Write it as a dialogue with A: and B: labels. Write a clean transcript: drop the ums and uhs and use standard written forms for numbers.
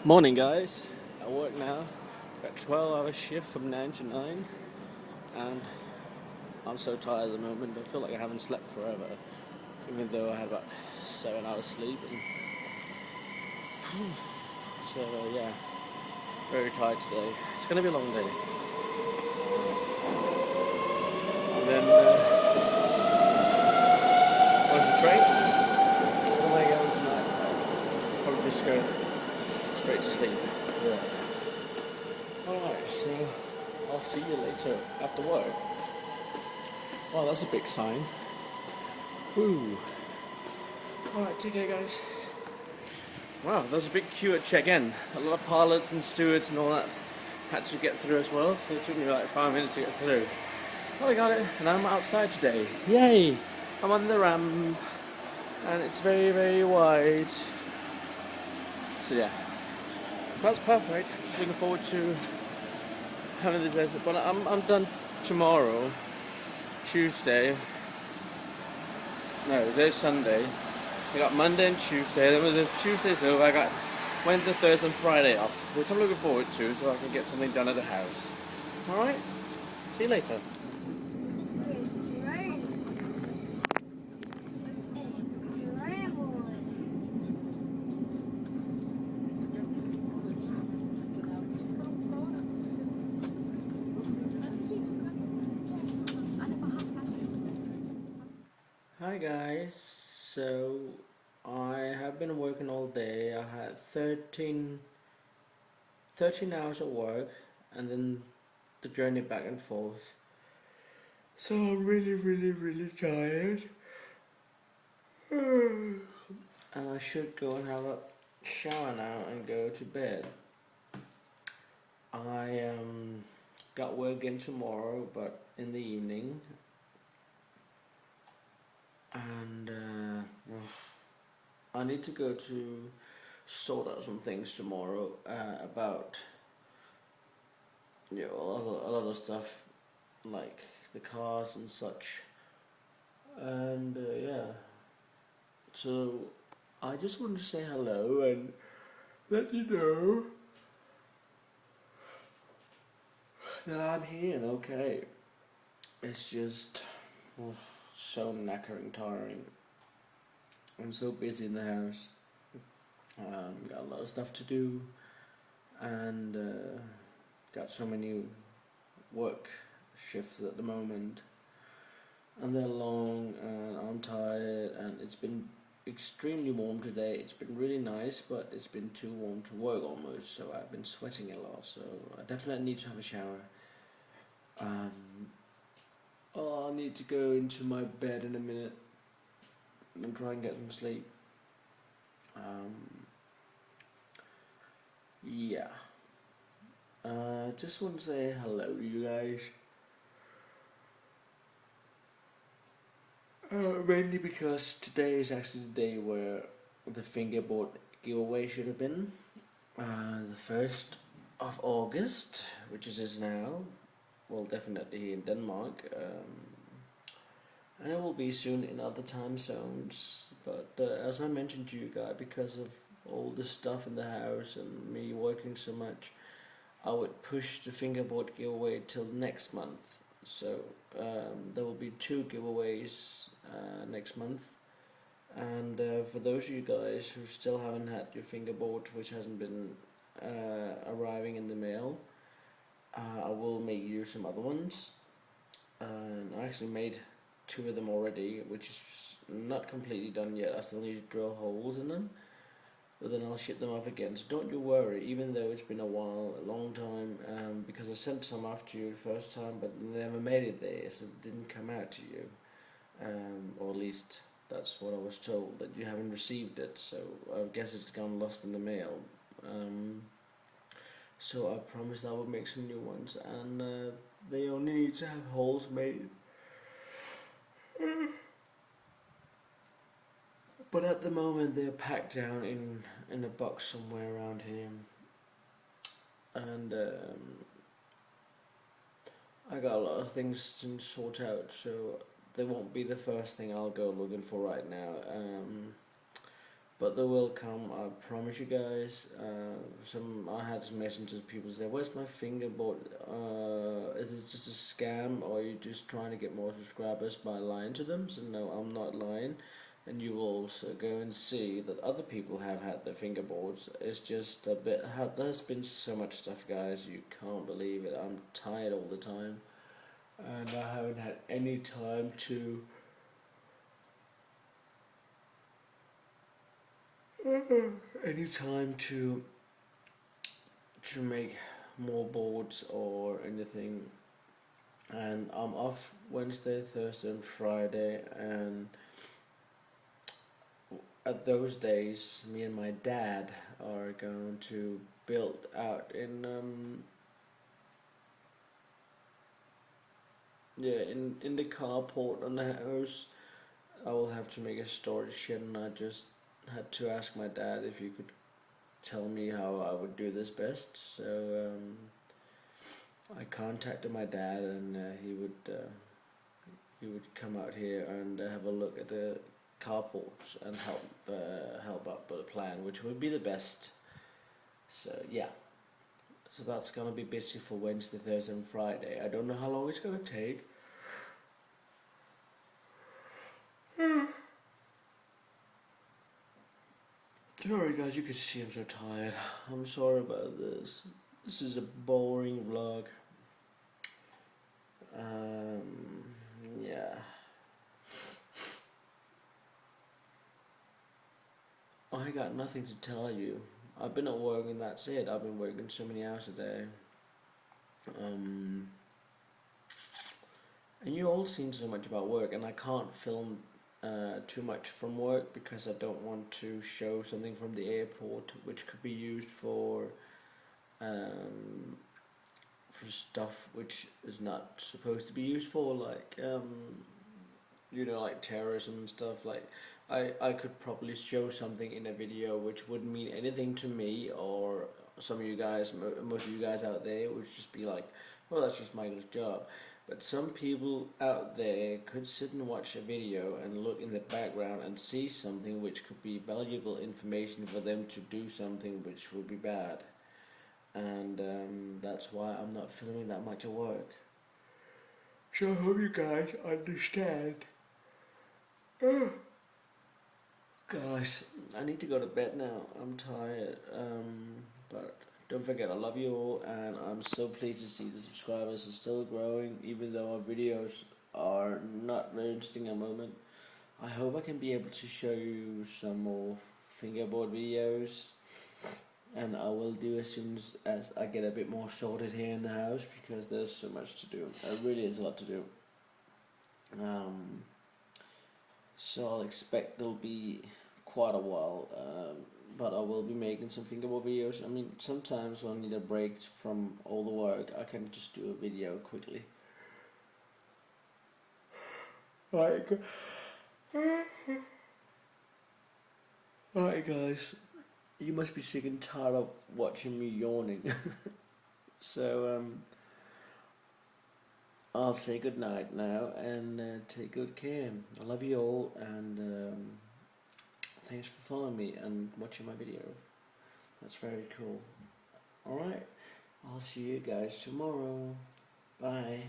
A: Morning guys, at work now. Got a 12-hour shift from 9 to 9 and I'm so tired at the moment. I feel like I haven't slept forever, even though I had about 7 hours sleep. So yeah, very tired today. It's going to be a long day. And then going to train. What am I going tonight? Probably just go straight to sleep. Yeah. Alright, so I'll see you later after work. Well, that's a big sign. Woo. Alright, take care guys. Wow, there was a big queue at check-in. A lot of pilots and stewards and all that had to get through as well, so it took me like 5 minutes to get through. Well, I got it, and I'm outside today. Yay! I'm on the ramp, and it's very, very wide. So yeah, that's perfect. Just looking forward to having the desert. But I'm done tomorrow, Tuesday. No, there's Sunday. I got Monday and Tuesday. Then when Tuesday's over, I got Wednesday, Thursday, and Friday off, which I'm looking forward to, so I can get something done at the house. All right. See you later. Hi guys, so I have been working all day. I had 13 hours at work and then the journey back and forth. So I'm really tired. And I should go and have a shower now and go to bed. I got work in tomorrow, but in the evening. And I need to go to sort out some things tomorrow about a lot of stuff like the cars and such. And yeah, so I just wanted to say hello and let you know that I'm here and okay. It's just so knackering, tiring. I'm so busy in the house. Got a lot of stuff to do, and got so many work shifts at the moment, and they're long, and I'm tired, and it's been extremely warm today. It's been really nice, but it's been too warm to work almost, so I've been sweating a lot, so I definitely need to have a shower. I need to go into my bed in a minute and try and get some sleep. Yeah. Just want to say hello to you guys. Mainly because today is actually the day where the fingerboard giveaway should have been. The 1st of August, which is now. Well, definitely here in Denmark. And it will be soon in other time zones. But as I mentioned to you guys, because of all the stuff in the house and me working so much, I would push the fingerboard giveaway till next month. So there will be 2 giveaways next month. And for those of you guys who still haven't had your fingerboard, which hasn't been arriving in the mail, I will make you some other ones. And I actually made 2 of them already, which is not completely done yet. I still need to drill holes in them, but then I'll ship them off again. So don't you worry, even though it's been a while, a long time, because I sent some off to you the first time, but they never made it there, so it didn't come out to you. Or at least that's what I was told, that you haven't received it, so I guess it's gone lost in the mail. So I promised I would make some new ones, and they only need to have holes made. But at the moment they're packed down in a box somewhere around here, and I got a lot of things to sort out, so they won't be the first thing I'll go looking for right now. but they will come. I promise you guys. I had some messages. People say, "Where's my fingerboard? Is this just a scam, or are you just trying to get more subscribers by lying to them?" So no, I'm not lying. And you will also go and see that other people have had their fingerboards. It's just a bit. There's been so much stuff, guys. You can't believe it. I'm tired all the time, and I haven't had any time to. Any time to make more boards or anything. And I'm off Wednesday, Thursday, and Friday, and at those days, me and my dad are going to build out in in the carport on the house. I will have to make a storage shed, and I just had to ask my dad if he could tell me how I would do this best. So I contacted my dad, and he would come out here and have a look at the carports and help out with a plan, which would be the best. So yeah, so that's gonna be busy for Wednesday, Thursday, and Friday. I don't know how long it's gonna take. Sorry guys, you can see I'm so tired. I'm sorry about this. This is a boring vlog. Yeah. I got nothing to tell you. I've been at work and that's it. I've been working so many hours a day. And you all seen so much about work, and I can't film too much from work because I don't want to show something from the airport which could be used for stuff which is not supposed to be used for, like like terrorism and stuff. Like I could probably show something in a video which wouldn't mean anything to me or some of you guys, most of you guys out there, would just be like, well, that's just Michael's job. But some people out there could sit and watch a video and look in the background and see something which could be valuable information for them to do something which would be bad. And that's why I'm not filming that much of work. So I hope you guys understand. Guys, I need to go to bed now. I'm tired. But don't forget, I love you all, and I'm so pleased to see the subscribers are still growing, even though our videos are not very interesting at the moment. I hope I can be able to show you some more fingerboard videos, and I will do as soon as I get a bit more sorted here in the house, because there's so much to do. There really is a lot to do. So I'll expect there'll be quite a while, but I will be making some fingerboard videos. I mean, sometimes when I need a break from all the work, I can just do a video quickly. Alright guys, you must be sick and tired of watching me yawning. So I'll say good night now, and take good care. I love you all, and thanks for following me and watching my videos. That's very cool. Alright, I'll see you guys tomorrow. Bye.